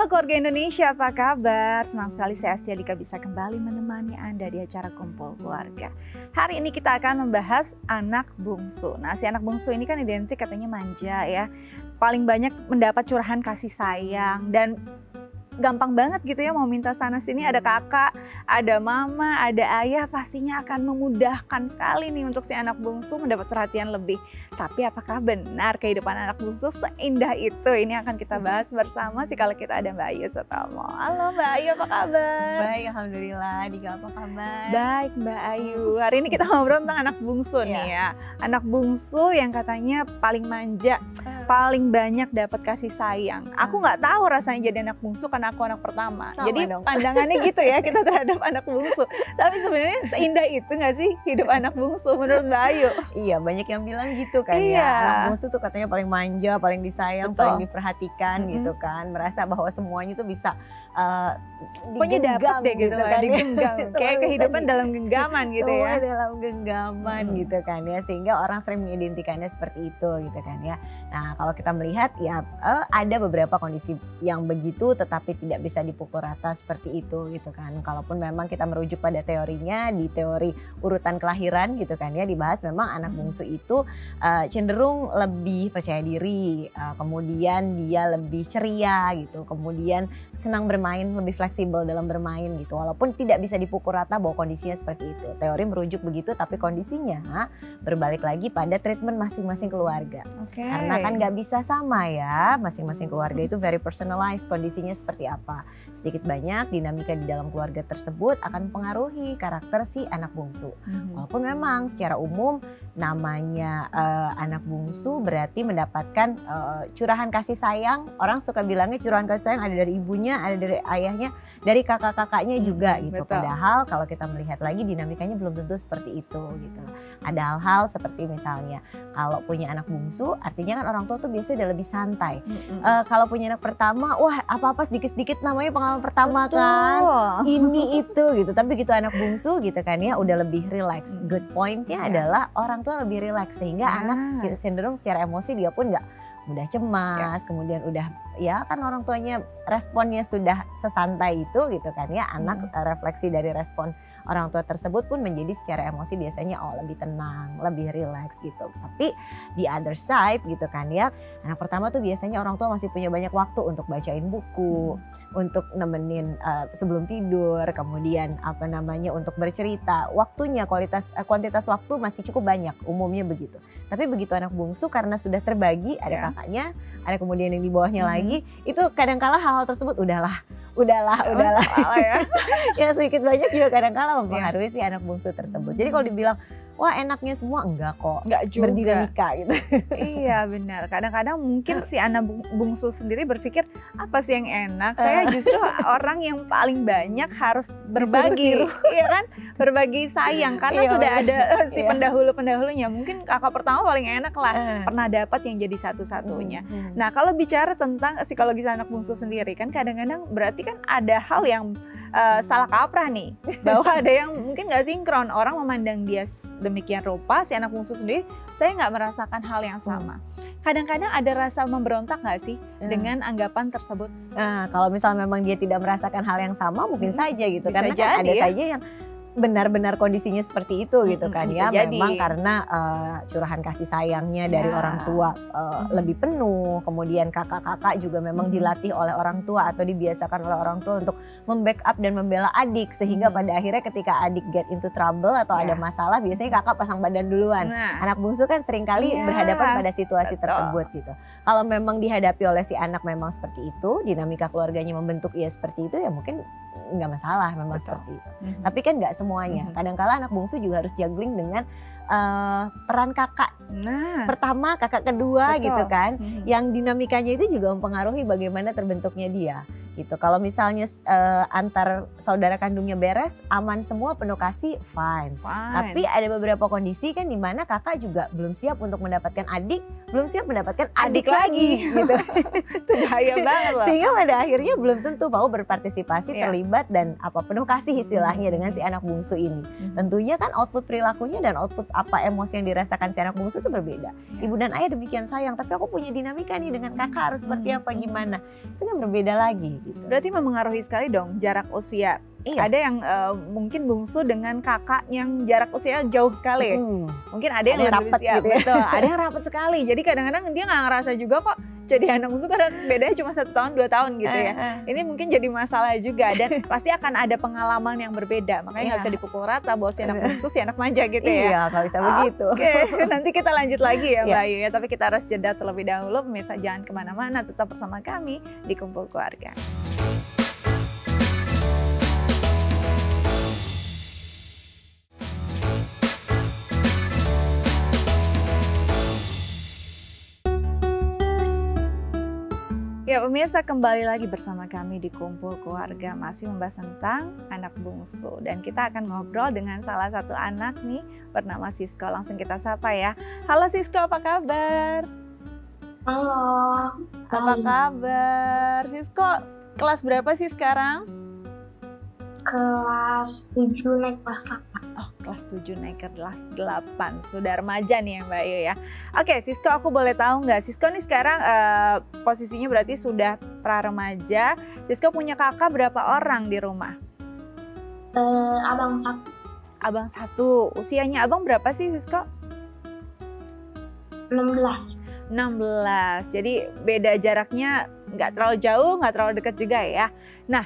Halo keluarga Indonesia, apa kabar? Senang sekali saya Astia Dika bisa kembali menemani Anda di acara Kumpul Keluarga. Hari ini kita akan membahas anak bungsu. Nah, si anak bungsu ini kan identik katanya manja ya. Paling banyak mendapat curahan kasih sayang dan gampang banget gitu ya, mau minta sana sini, ada kakak, ada mama, ada ayah, pastinya akan memudahkan sekali nih untuk si anak bungsu mendapat perhatian lebih. Tapi apakah benar kehidupan anak bungsu seindah itu? Ini akan kita bahas bersama sih kalau kita ada Mbak Ayu Sutomo. Halo Mbak Ayu, apa kabar? Baik, alhamdulillah. Dika, apa kabar? Baik Mbak Ayu, hari ini kita ngobrol tentang anak bungsu nih ya. Anak bungsu yang katanya paling manja, paling banyak dapat kasih sayang. Aku nggak tahu rasanya jadi anak bungsu karena aku anak pertama. Sama jadi dong. Pandangannya gitu ya kita terhadap anak bungsu. Tapi sebenarnya seindah itu nggak sih hidup anak bungsu menurut Mbak Ayu? Iya, banyak yang bilang gitu kan Iya. ya. Anak bungsu tuh katanya paling manja, paling disayang, Betul. paling diperhatikan gitu kan. Merasa bahwa semuanya tuh bisa Pokoknya digenggam dapet deh gitu kan, digenggam. Kayak kehidupan dalam genggaman gitu ya. Semua dalam genggaman gitu kan ya. Sehingga orang sering mengidentikannya seperti itu gitu kan ya. Nah, kalau kita melihat ya ada beberapa kondisi yang begitu tetapi tidak bisa dipukul rata seperti itu gitu kan. Kalaupun memang kita merujuk pada teorinya, di teori urutan kelahiran gitu kan ya, dibahas memang anak bungsu itu cenderung lebih percaya diri, kemudian dia lebih ceria gitu, kemudian senang bermain, lebih fleksibel dalam bermain gitu. Walaupun tidak bisa dipukul rata bahwa kondisinya seperti itu. Teori merujuk begitu, tapi kondisinya berbalik lagi pada treatment masing-masing keluarga. Karena kan nggak bisa sama ya, masing-masing keluarga itu very personalized kondisinya seperti apa. Sedikit banyak dinamika di dalam keluarga tersebut akan mempengaruhi karakter si anak bungsu. Walaupun memang secara umum namanya anak bungsu berarti mendapatkan curahan kasih sayang. Orang suka bilangnya curahan kasih sayang ada dari ibunya, ada dari ayahnya, dari kakak-kakaknya juga gitu. Betul. Padahal kalau kita melihat lagi dinamikanya belum tentu seperti itu gitu. Ada hal-hal seperti misalnya kalau punya anak bungsu artinya kan orang tua tuh biasanya udah lebih santai. Kalau punya anak pertama, wah apa-apa sedikit-sedikit namanya pengalaman pertama kan. Ini itu gitu. Tapi gitu anak bungsu gitu kan ya udah lebih relax. Good point-nya adalah orang tua lebih relax sehingga anak cenderung secara emosi dia pun nggak mudah cemas, kemudian udah ya kan orang tuanya responnya sudah sesantai itu gitu kan ya, anak refleksi dari respon orang tua tersebut pun menjadi secara emosi biasanya lebih tenang, lebih relax gitu. Tapi di other side gitu kan ya, anak pertama tuh biasanya orang tua masih punya banyak waktu untuk bacain buku, untuk nemenin sebelum tidur, kemudian apa namanya untuk bercerita. Waktunya kuantitas waktu masih cukup banyak, umumnya begitu. Tapi begitu anak bungsu karena sudah terbagi, ada kakaknya, ada kemudian yang di bawahnya lagi, itu kadang-kala hal-hal tersebut udahlah ya. Ya sedikit banyak juga kadang-kala mempengaruhi si anak bungsu tersebut. Jadi kalau dibilang wah enaknya semua, enggak kok, enggak juga. Berdinamika gitu. Iya benar, kadang-kadang mungkin si anak bungsu sendiri berpikir apa sih yang enak, saya justru orang yang paling banyak harus berbagi, iya kan, berbagi sayang karena sudah ada si pendahulu-pendahulunya. Mungkin kakak pertama paling enak lah, pernah dapat yang jadi satu-satunya. Nah kalau bicara tentang psikologis anak bungsu sendiri kan kadang-kadang berarti kan ada hal yang salah kaprah nih, bahwa ada yang mungkin nggak sinkron, orang memandang dia demikian rupa, si anak bungsu sendiri saya nggak merasakan hal yang sama. Kadang-kadang ada rasa memberontak nggak sih dengan anggapan tersebut? Nah, kalau misalnya memang dia tidak merasakan hal yang sama mungkin saja gitu, karena kan ada saja yang benar-benar kondisinya seperti itu gitu kan ya, memang karena curahan kasih sayangnya dari orang tua lebih penuh, kemudian kakak-kakak juga memang dilatih oleh orang tua atau dibiasakan oleh orang tua untuk membackup dan membela adik, sehingga pada akhirnya ketika adik get into trouble atau ada masalah biasanya kakak pasang badan duluan. Anak bungsu kan seringkali berhadapan pada situasi tersebut gitu. Kalau memang dihadapi oleh si anak memang seperti itu, dinamika keluarganya membentuk ia seperti itu, ya mungkin nggak masalah memang seperti itu. Tapi kan nggak semuanya. Kadang-kala anak bungsu juga harus juggling dengan peran kakak pertama, kakak kedua gitu kan. Yang dinamikanya itu juga mempengaruhi bagaimana terbentuknya dia. Gitu. Kalau misalnya antar saudara kandungnya beres, aman semua, penuh kasih, fine. Tapi ada beberapa kondisi kan di mana kakak juga belum siap untuk mendapatkan adik, belum siap mendapatkan adik lagi gitu. Itu bahaya banget loh. Sehingga pada akhirnya belum tentu mau berpartisipasi, terlibat dan penuh kasih istilahnya dengan si anak bungsu ini. Tentunya kan output perilakunya dan output apa emosi yang dirasakan si anak bungsu itu berbeda. Ibu dan ayah demikian sayang, tapi aku punya dinamika nih dengan kakak harus seperti apa, gimana. Itu kan berbeda lagi. gitu. Berarti mempengaruhi sekali dong jarak usia. Iya. Ada yang mungkin bungsu dengan kakak yang jarak usia jauh sekali. Mungkin ada yang lebih rapat usia, gitu ya. betul. Ada yang rapat sekali. Jadi kadang-kadang dia nggak ngerasa juga kok jadi anak bungsu karena bedanya cuma 1 tahun 2 tahun gitu ya. Ini mungkin jadi masalah juga dan pasti akan ada pengalaman yang berbeda. Makanya nggak bisa dipukul rata bahwa si anak bungsu si anak manja gitu ya. Iya, nggak bisa begitu. Oke, nanti kita lanjut lagi ya Mbak Ayu ya. Tapi kita harus jeda terlebih dahulu. Pemirsa jangan kemana-mana, tetap bersama kami di Kumpul Keluarga. Ya pemirsa, kembali lagi bersama kami di Kumpul Keluarga, masih membahas tentang anak bungsu. Dan kita akan ngobrol dengan salah satu anak nih bernama Sisko. Langsung kita sapa ya. Halo Sisko, apa kabar? Halo. Apa kabar? Sisko, kelas berapa sih sekarang? Kelas 7 naik kelas 8. Oh, kelas 7 naik ke kelas 8. Sudah remaja nih ya Mbak Ayu ya. Oke, Sisko, aku boleh tahu nggak? Sisko nih sekarang posisinya berarti sudah pra-remaja. Sisko punya kakak berapa orang di rumah? Abang 1. Abang 1. Usianya abang berapa sih Sisko? 16. 16. Jadi beda jaraknya nggak terlalu jauh, nggak terlalu dekat juga ya. Nah,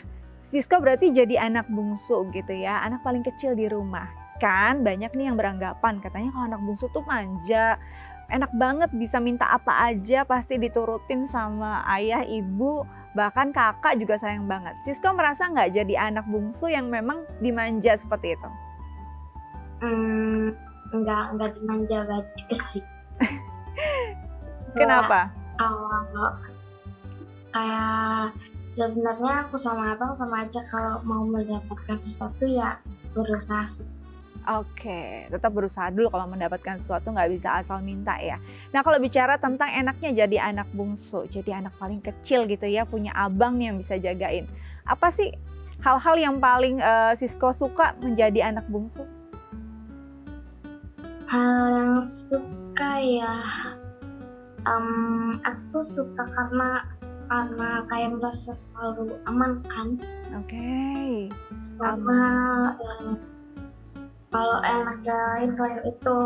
Sisko berarti jadi anak bungsu gitu ya, anak paling kecil di rumah. Kan banyak nih yang beranggapan katanya kalau anak bungsu tuh manja, enak banget bisa minta apa aja pasti diturutin sama ayah, ibu, bahkan kakak juga sayang banget. Sisko merasa nggak jadi anak bungsu yang memang dimanja seperti itu? Enggak dimanja banget sih. Kenapa? Kalau kayak sebenarnya aku sama abang sama aja, kalau mau mendapatkan sesuatu ya berusaha sih. Oke, tetap berusaha dulu kalau mendapatkan sesuatu, nggak bisa asal minta ya. Nah kalau bicara tentang enaknya jadi anak bungsu, jadi anak paling kecil gitu ya, punya abang yang bisa jagain. Apa sih hal-hal yang paling Sisko suka menjadi anak bungsu? Hal yang suka ya, aku suka karena kayak merasa selalu aman kan. Oke. Karena kalau enak lain selain itu,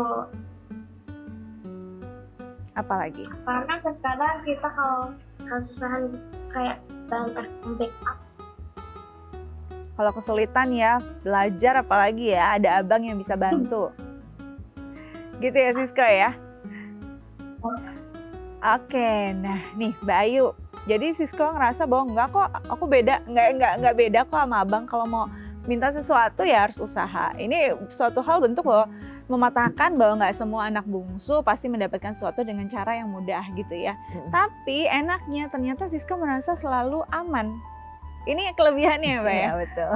Apalagi? karena terkadang kita kalau kesusahan kayak banyak backup. Kalau kesulitan ya belajar, apalagi ya ada abang yang bisa bantu. Gitu ya Sisko ya. Oke, nah nih Mbak Ayu. Jadi Sisko ngerasa bahwa enggak kok, aku beda, enggak beda kok sama abang. Kalau mau minta sesuatu ya harus usaha. Ini suatu hal bentuk bahwa mematahkan bahwa nggak semua anak bungsu pasti mendapatkan sesuatu dengan cara yang mudah gitu ya. Tapi enaknya ternyata Sisko merasa selalu aman. Ini kelebihannya Mbak ya? Iya betul.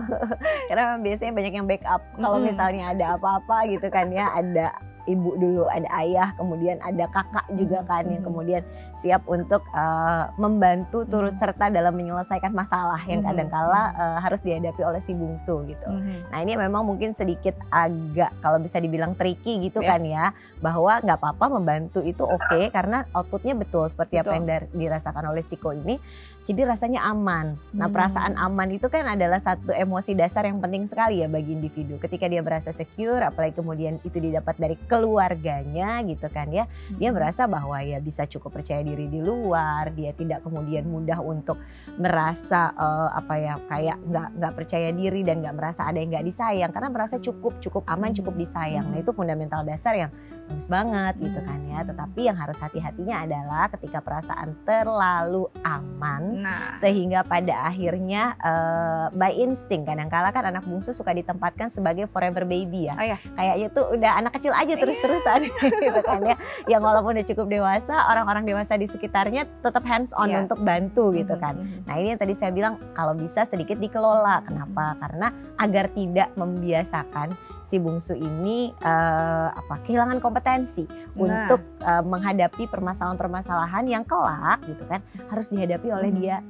Karena biasanya banyak yang backup. Kalau misalnya ada apa-apa gitu kan ya, ada ibu dulu, ada ayah, kemudian ada kakak juga kan yang kemudian siap untuk membantu turut serta dalam menyelesaikan masalah yang kadangkala harus dihadapi oleh si bungsu gitu. Nah ini memang mungkin sedikit agak kalau bisa dibilang tricky gitu kan ya, bahwa nggak apa-apa membantu itu oke, karena outputnya betul seperti apa yang dirasakan oleh Siko ini. Jadi rasanya aman. Nah perasaan aman itu kan adalah satu emosi dasar yang penting sekali ya bagi individu. Ketika dia merasa secure, apalagi kemudian itu didapat dari keluarganya gitu kan ya. Dia merasa bahwa ya bisa cukup percaya diri di luar. Dia tidak kemudian mudah untuk merasa kayak nggak percaya diri dan nggak merasa ada yang nggak disayang. Karena merasa cukup aman, cukup disayang. Nah itu fundamental dasar yang bagus banget gitu kan ya. Tetapi yang harus hati-hatinya adalah ketika perasaan terlalu aman, sehingga pada akhirnya by instinct, kadang-kala kan anak bungsu suka ditempatkan sebagai forever baby ya. Kayaknya tuh udah anak kecil aja terus-terusan gitu kan ya. Yang walaupun udah cukup dewasa, orang-orang dewasa di sekitarnya tetap hands on untuk bantu gitu kan. Nah ini yang tadi saya bilang kalau bisa sedikit dikelola. Kenapa? Karena agar tidak membiasakan si bungsu ini kehilangan kompetensi untuk menghadapi permasalahan-permasalahan yang kelak gitu kan harus dihadapi oleh dia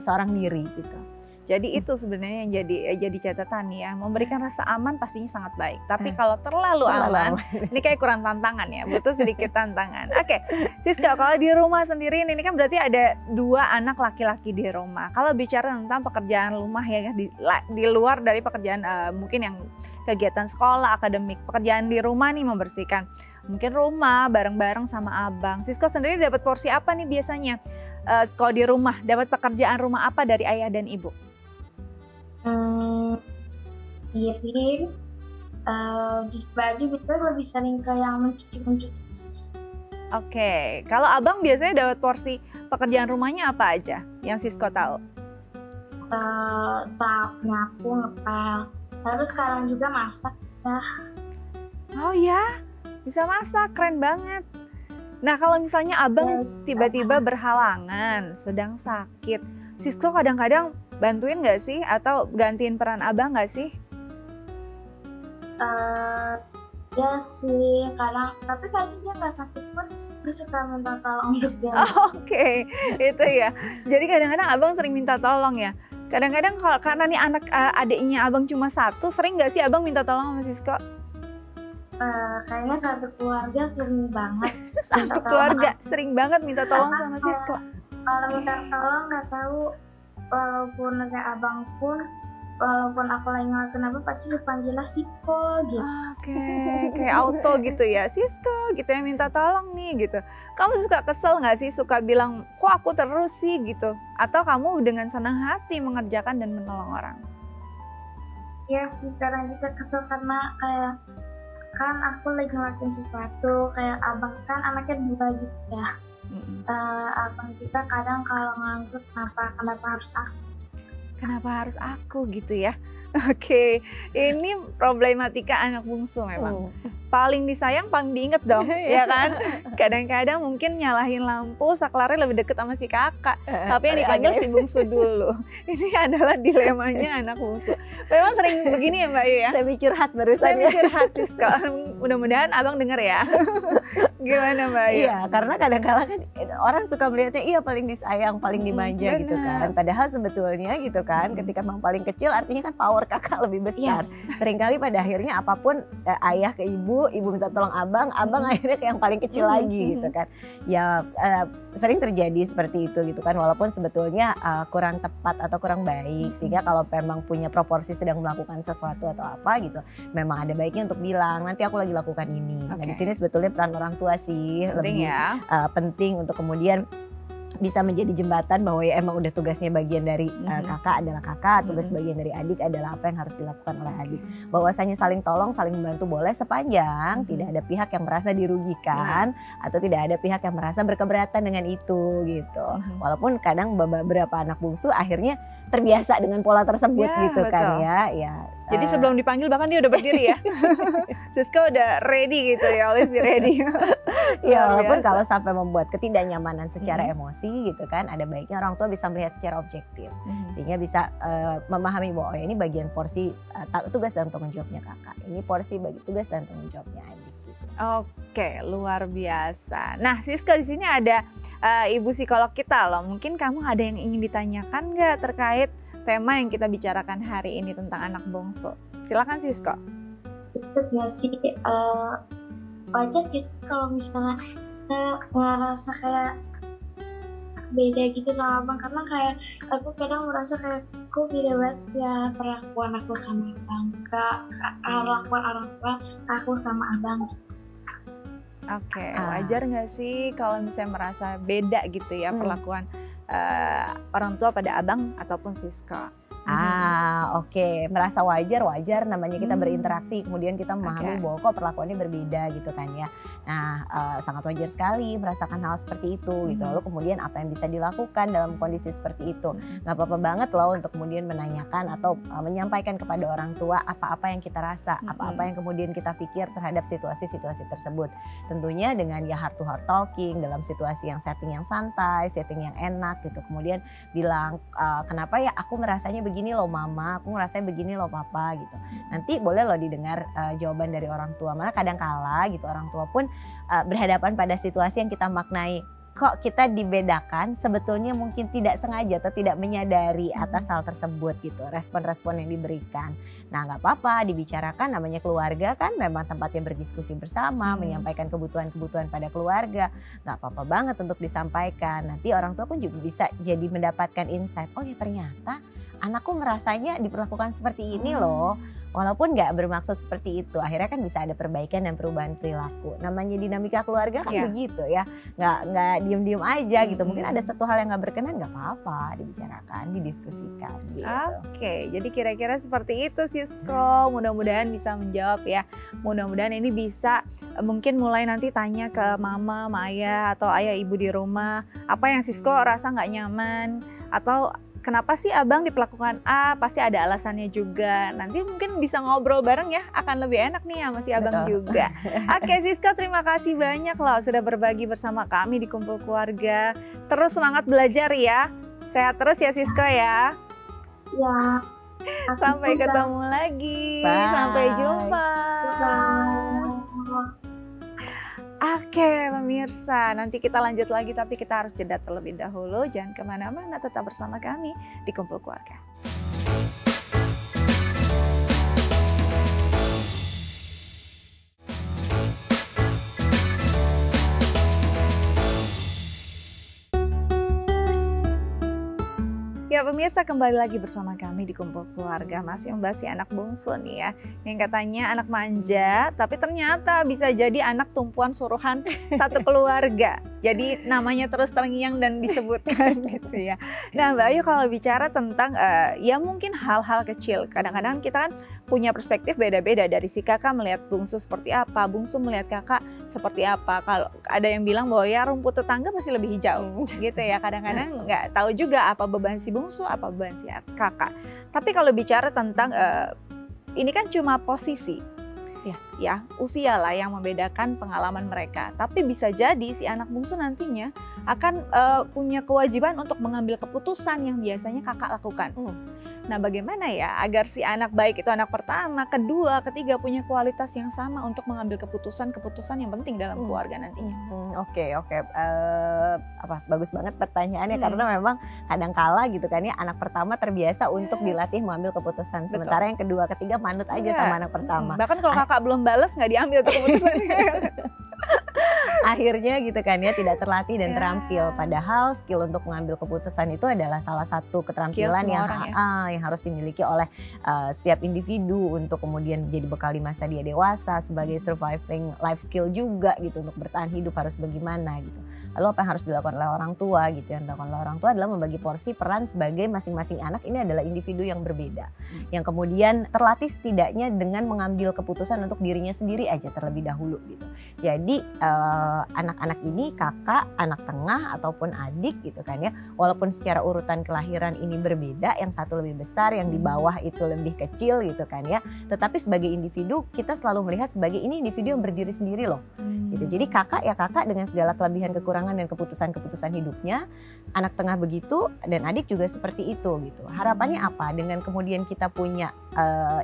seorang diri gitu. Jadi itu sebenarnya yang jadi catatan ya, memberikan rasa aman pastinya sangat baik. Tapi kalau terlalu aman, ini kayak kurang tantangan ya, butuh sedikit tantangan. Oke, Siska, kalau di rumah sendiri ini kan berarti ada 2 anak laki-laki di rumah. Kalau bicara tentang pekerjaan rumah ya, di luar dari pekerjaan mungkin yang kegiatan sekolah, akademik, pekerjaan di rumah nih membersihkan mungkin rumah bareng-bareng sama abang. Siska sendiri dapat porsi apa nih biasanya? Kalau di rumah, dapat pekerjaan rumah apa dari ayah dan ibu? Piring, jus baju gitu lebih sering ke yang mencuci. Oke, kalau abang biasanya dapat porsi pekerjaan rumahnya apa aja yang Sisko tahu? Nyapu, ngepel, terus sekarang juga masak ya. Oh ya, bisa masak, keren banget. Nah kalau misalnya abang tiba-tiba berhalangan, sedang sakit, Sisko kadang-kadang bantuin nggak sih atau gantiin peran abang nggak sih? Ya sih, tapi kadang dia nggak sakit pun dia suka minta tolong untuk dia. Oke, itu ya. Jadi kadang-kadang abang sering minta tolong ya. Kadang-kadang kalau karena nih adiknya abang cuma 1, sering nggak sih abang minta tolong sama Sisko? Kayaknya satu keluarga sering banget. Satu keluarga sering banget minta tolong sama Sisko. Kalau minta tolong nggak tahu, walaupun kayak abang pun, walaupun aku lagi ngelakuin apa pasti dipanggilnya Sisko gitu. Oke, kayak auto gitu ya, Sisko gitu ya minta tolong nih gitu. Kamu suka kesel nggak sih, suka bilang kok aku terus sih gitu? Atau kamu dengan senang hati mengerjakan dan menolong orang? Iya sih, kadang juga kesel karena kayak kan aku lagi ngelakuin sesuatu, kayak abang kan anaknya 2 gitu ya. Abang kita kadang kalau nganggur kenapa harus aku? Kenapa harus aku gitu ya? Oke, ini problematika anak bungsu memang. Paling disayang, paling diinget dong, ya kan? Kadang-kadang mungkin nyalahin lampu, saklarnya lebih deket sama si kakak. Tapi yang dipanggil si bungsu dulu. Ini adalah dilemanya anak bungsu. Memang sering begini ya Mbak Ayu ya? Saya curhat barusan. Saya curhat sih, mudah-mudahan abang denger ya. Gimana Mbak Ayu? Iya, karena kadang-kala kan orang suka melihatnya iya paling disayang, paling dimanja gitu kan. Padahal sebetulnya gitu kan, ketika memang paling kecil artinya kan power kakak lebih besar. Seringkali pada akhirnya apapun ayah ke ibu minta tolong abang akhirnya ke yang paling kecil lagi gitu kan. Ya sering terjadi seperti itu gitu kan, walaupun sebetulnya kurang tepat atau kurang baik. Sehingga kalau memang punya proporsi sedang melakukan sesuatu atau apa gitu, memang ada baiknya untuk bilang nanti aku lagi lakukan ini. Nah di sini sebetulnya peran orang tua sih lebih penting untuk kemudian bisa menjadi jembatan bahwa ya emang udah tugasnya bagian dari kakak adalah kakak, tugas bagian dari adik adalah apa yang harus dilakukan oleh adik. Bahwasanya saling tolong, saling membantu boleh sepanjang tidak ada pihak yang merasa dirugikan atau tidak ada pihak yang merasa berkeberatan dengan itu gitu. Walaupun kadang beberapa anak bungsu akhirnya terbiasa dengan pola tersebut gitu kan ya. Jadi sebelum dipanggil bahkan dia udah berdiri ya. Siska udah ready gitu ya, always be ready. Ya walaupun kalau sampai membuat ketidaknyamanan secara emosi gitu kan, ada baiknya orang tua bisa melihat secara objektif. Sehingga bisa memahami bahwa ini bagian porsi tugas dan tanggung jawabnya kakak. Ini porsi bagi tugas dan tanggung jawabnya adik. Gitu. Oke, luar biasa. Nah Siska di sini ada ibu psikolog kita loh. Mungkin kamu ada yang ingin ditanyakan nggak terkait tema yang kita bicarakan hari ini tentang anak bungsu? Silakan Sisko. Itu nggak sih wajar gitu kalau misalnya ngerasa kayak beda gitu sama abang, karena kayak aku kadang merasa kayak kok beda banget ya perlakuan aku sama abang, perlakuan orang tua aku sama abang. Oke, wajar nggak sih kalau misalnya merasa beda gitu ya perlakuan orang tua pada abang ataupun Siska? Oke. Merasa wajar namanya kita berinteraksi, kemudian kita memahami bahwa kok perlakuannya berbeda gitu kan ya. Nah sangat wajar sekali merasakan hal seperti itu gitu. Lalu kemudian apa yang bisa dilakukan dalam kondisi seperti itu? Gak apa-apa banget loh untuk kemudian menanyakan atau menyampaikan kepada orang tua apa-apa yang kita rasa, apa-apa yang kemudian kita pikir terhadap situasi-situasi tersebut. Tentunya dengan ya heart to heart talking dalam situasi yang setting yang santai, setting yang enak gitu. Kemudian bilang kenapa ya aku merasanya begini loh mama, aku ngerasanya begini loh papa gitu. Nanti boleh loh didengar jawaban dari orang tua. Malah kadang kala gitu orang tua pun berhadapan pada situasi yang kita maknai kok kita dibedakan, sebetulnya mungkin tidak sengaja atau tidak menyadari atas hal tersebut gitu, respon-respon yang diberikan. Nah nggak apa-apa dibicarakan, namanya keluarga kan memang tempatnya berdiskusi bersama, menyampaikan kebutuhan-kebutuhan pada keluarga. Nggak apa-apa banget untuk disampaikan, nanti orang tua pun juga bisa jadi mendapatkan insight, oh ya ternyata anakku merasanya diperlakukan seperti ini loh. Walaupun nggak bermaksud seperti itu, akhirnya kan bisa ada perbaikan dan perubahan perilaku. Namanya dinamika keluarga kan begitu ya, nggak diem-diem aja gitu. Mungkin ada satu hal yang nggak berkenan, nggak apa-apa, dibicarakan, didiskusikan. Gitu. Oke, jadi kira-kira seperti itu Sisko. Mudah-mudahan bisa menjawab ya. Mudah-mudahan ini bisa mungkin mulai nanti tanya ke mama, ayah atau ayah ibu di rumah, apa yang Sisko rasa nggak nyaman atau kenapa sih abang diperlakukan A, pasti ada alasannya juga. Nanti mungkin bisa ngobrol bareng ya, akan lebih enak nih sama si abang juga. Oke Sisko, terima kasih banyak loh sudah berbagi bersama kami di Kumpul Keluarga. Terus semangat belajar ya. Sehat terus ya Sisko ya. Ya. Sampai ketemu lagi. Bye. Sampai jumpa. Bye. Oke pemirsa, nanti kita lanjut lagi tapi kita harus jeda terlebih dahulu. Jangan kemana-mana, tetap bersama kami di Kumpul Keluarga. Ya pemirsa, kembali lagi bersama kami di Kumpul Keluarga. Masih membahas si anak bungsu nih ya, yang katanya anak manja tapi ternyata bisa jadi anak tumpuan suruhan satu keluarga. Jadi namanya terus terngiang dan disebutkan gitu ya. Nah Mbak Ayu, kalau bicara tentang ya mungkin hal-hal kecil, kadang-kadang kita kan punya perspektif beda-beda. Dari si kakak melihat bungsu seperti apa, bungsu melihat kakak seperti apa. Kalau ada yang bilang bahwa ya rumput tetangga pasti lebih hijau gitu ya. Kadang-kadang nggak tahu juga apa beban si bungsu, apa beban si kakak. Tapi kalau bicara tentang ini kan cuma posisi, ya usia lah yang membedakan pengalaman mereka. Tapi bisa jadi si anak bungsu nantinya akan punya kewajiban untuk mengambil keputusan yang biasanya kakak lakukan. Nah bagaimana ya agar si anak baik itu anak pertama, kedua, ketiga punya kualitas yang sama untuk mengambil keputusan-keputusan yang penting dalam keluarga nantinya. Oke. Bagus banget pertanyaannya karena memang kadang-kala gitu kan ya, anak pertama terbiasa untuk dilatih mengambil keputusan. Sementara yang kedua, ketiga manut aja sama anak pertama. Bahkan kalau kakak belum balas nggak diambil tuh keputusan. Akhirnya gitu kan ya, tidak terlatih dan terampil. Padahal skill untuk mengambil keputusan itu adalah salah satu keterampilan yang harus dimiliki oleh setiap individu untuk kemudian jadi bekal di masa dia dewasa, sebagai surviving life skill juga gitu, untuk bertahan hidup harus bagaimana gitu. Lalu apa yang harus dilakukan oleh orang tua gitu, yang dilakukan oleh orang tua adalah membagi porsi peran sebagai masing-masing anak ini adalah individu yang berbeda, yang kemudian terlatih setidaknya dengan mengambil keputusan untuk dirinya sendiri aja terlebih dahulu gitu. Jadi anak-anak ini kakak, anak tengah ataupun adik gitu kan ya, walaupun secara urutan kelahiran ini berbeda, yang satu lebih besar, yang di bawah itu lebih kecil gitu kan ya, tetapi sebagai individu kita selalu melihat sebagai ini individu yang berdiri sendiri loh gitu. Jadi kakak ya kakak dengan segala kelebihan, kekurangan dan keputusan-keputusan hidupnya, anak tengah begitu, dan adik juga seperti itu gitu. Harapannya apa? Dengan kemudian kita punya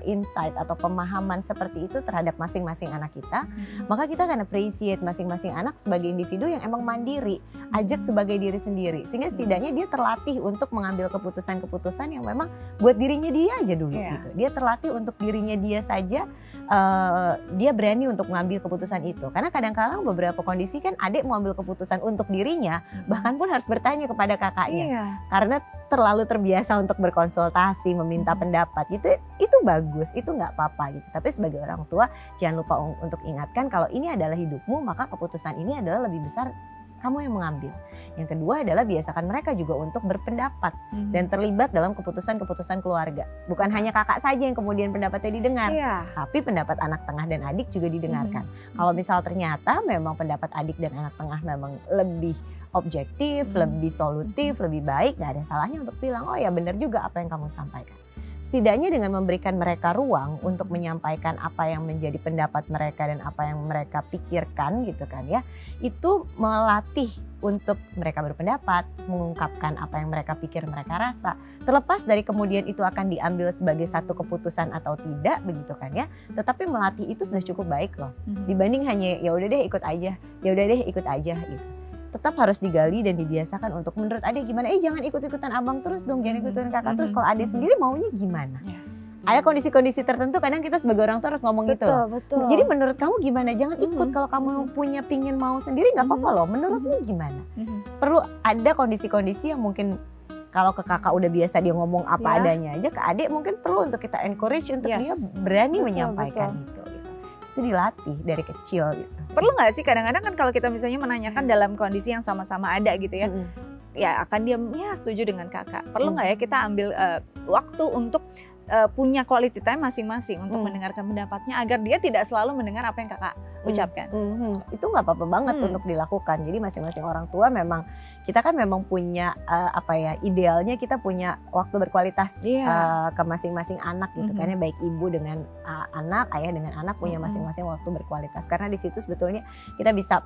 insight atau pemahaman seperti itu terhadap masing-masing anak kita, maka kita akan appreciate masing-masing anak sebagai individu yang emang mandiri, ajak sebagai diri sendiri, sehingga setidaknya dia terlatih untuk mengambil keputusan-keputusan yang memang buat dirinya dia aja dulu gitu. Dia terlatih untuk dirinya dia saja, dia berani untuk mengambil keputusan itu. Karena kadang-kadang beberapa kondisi kan adik mau ambil keputusan untuk dirinya, bahkan pun harus bertanya kepada kakaknya, karena terlalu terbiasa untuk berkonsultasi, meminta pendapat gitu. Itu bagus, itu nggak apa-apa gitu. Tapi sebagai orang tua jangan lupa untuk ingatkan kalau ini adalah hidupmu, maka keputusan ini adalah lebih besar kamu yang mengambil. Yang kedua adalah biasakan mereka juga untuk berpendapat dan terlibat dalam keputusan-keputusan keluarga. Bukan hanya kakak saja yang kemudian pendapatnya didengar, tapi pendapat anak tengah dan adik juga didengarkan. Kalau misal ternyata memang pendapat adik dan anak tengah memang lebih objektif, lebih solutif, lebih baik, nggak ada salahnya untuk bilang, oh ya benar juga apa yang kamu sampaikan. Setidaknya dengan memberikan mereka ruang untuk menyampaikan apa yang menjadi pendapat mereka dan apa yang mereka pikirkan gitu kan ya, itu melatih untuk mereka berpendapat, mengungkapkan apa yang mereka pikir, mereka rasa. Terlepas dari kemudian itu akan diambil sebagai satu keputusan atau tidak begitu kan ya, tetapi melatih itu sudah cukup baik loh. Dibanding hanya ya udah deh ikut aja gitu. tetap harus digali dan dibiasakan untuk menurut adik gimana, jangan ikut-ikutan abang terus dong, jangan ikutin kakak terus, kalau adik sendiri maunya gimana. Ada kondisi-kondisi tertentu kadang kita sebagai orang tua harus ngomong gitu loh. Betul. Jadi menurut kamu gimana? Jangan ikut, kalau kamu punya pingin mau sendiri nggak apa-apa loh. Menurutmu gimana? Perlu ada kondisi-kondisi yang mungkin kalau ke kakak udah biasa dia ngomong apa adanya aja, ke adik mungkin perlu untuk kita encourage untuk dia berani menyampaikan itu. Itu dilatih dari kecil gitu. Perlu nggak sih kadang-kadang kan kalau kita misalnya menanyakan dalam kondisi yang sama-sama ada gitu ya, ya akan dia setuju dengan kakak. Perlu nggak ya kita ambil waktu untuk punya quality time masing-masing untuk mendengarkan pendapatnya agar dia tidak selalu mendengar apa yang kakak ucapkan. Itu nggak apa-apa banget untuk dilakukan. Jadi masing-masing orang tua memang kita kan memang punya idealnya kita punya waktu berkualitas ke masing-masing anak gitu kan ya, baik ibu dengan anak, ayah dengan anak punya masing-masing waktu berkualitas, karena di situ sebetulnya kita bisa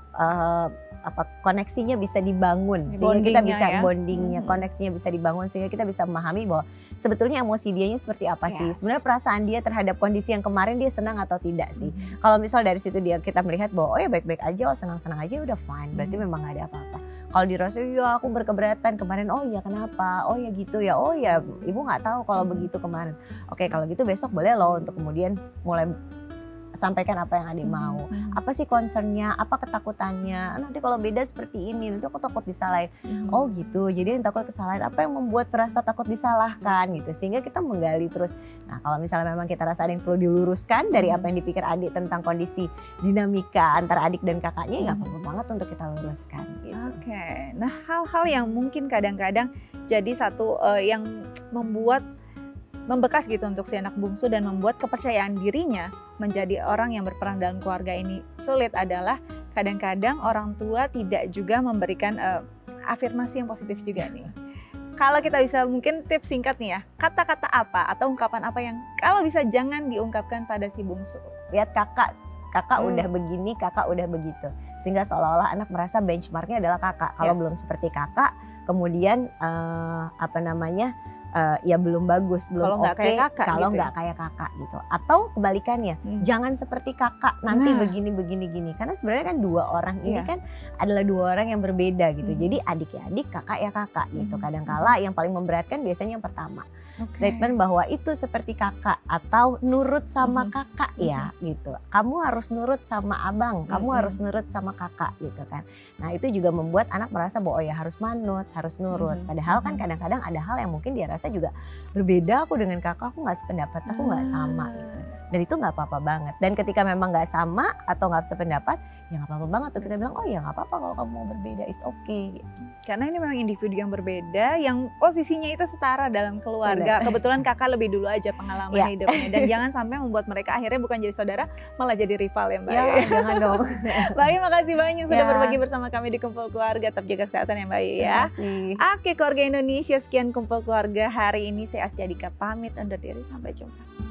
koneksinya bisa dibangun sehingga kita bisa bondingnya, koneksinya bisa dibangun sehingga kita bisa memahami bahwa sebetulnya emosi dianya seperti apa sih, sebenarnya perasaan dia terhadap kondisi yang kemarin dia senang atau tidak sih. Kalau misal dari situ kita melihat bahwa baik-baik aja, senang-senang aja udah fine, berarti memang gak ada apa-apa. Kalau dirasa aku berkeberatan kemarin, kenapa, gitu ya, ibu nggak tahu kalau begitu kemarin. Oke, kalau gitu besok boleh loh untuk kemudian mulai sampaikan apa yang adik mau. Apa sih concernnya, apa ketakutannya, nanti kalau beda seperti ini, nanti aku takut disalahin. Oh gitu, jadi yang takut kesalahan, apa yang membuat merasa takut disalahkan gitu. Sehingga kita menggali terus. Nah kalau misalnya memang kita rasa ada yang perlu diluruskan dari apa yang dipikir adik tentang kondisi dinamika antara adik dan kakaknya, nggak apa-apa banget untuk kita luruskan gitu. Oke, nah hal-hal yang mungkin kadang-kadang jadi satu yang membekas gitu untuk si anak bungsu dan membuat kepercayaan dirinya menjadi orang yang berperan dalam keluarga ini sulit adalah kadang-kadang orang tua tidak juga memberikan afirmasi yang positif juga nih. Kalau kita bisa mungkin tips singkat nih ya, kata-kata apa atau ungkapan apa yang kalau bisa jangan diungkapkan pada si bungsu. Lihat kakak udah begini, kakak udah begitu. Sehingga seolah-olah anak merasa benchmarknya adalah kakak. Kalau belum seperti kakak, kemudian ya belum bagus, belum oke kalau nggak kayak kakak gitu. Atau kebalikannya, jangan seperti kakak nanti begini gini. Karena sebenarnya kan dua orang ini kan adalah dua orang yang berbeda gitu. Jadi adik ya adik, kakak ya kakak gitu. Kadangkala yang paling memberatkan biasanya yang pertama. Statement bahwa itu seperti kakak atau nurut sama kakak ya gitu. Kamu harus nurut sama abang, kamu harus nurut sama kakak gitu kan. Nah itu juga membuat anak merasa bahwa harus manut, harus nurut. Padahal kan kadang-kadang ada hal yang mungkin dia rasa juga berbeda, aku dengan kakak aku nggak sependapat, aku nggak sama gitu. Dan itu nggak apa-apa banget. Dan ketika memang nggak sama atau nggak sependapat, ya nggak apa-apa banget tuh kita bilang nggak apa-apa kalau kamu mau berbeda, it's okay. Gitu. Karena ini memang individu yang berbeda, yang posisinya itu setara dalam keluarga. Kebetulan kakak lebih dulu aja pengalaman hidupnya, dan jangan sampai membuat mereka akhirnya bukan jadi saudara, malah jadi rival ya Mbak. Ya, jangan dong. Mbak Ayu, makasih banyak sudah berbagi bersama kami di Kumpul Keluarga. Tetap jaga kesehatan ya Mbak Ayu ya. Oke keluarga Indonesia, sekian Kumpul Keluarga hari ini. Saya Asjadika pamit undur diri, sampai jumpa.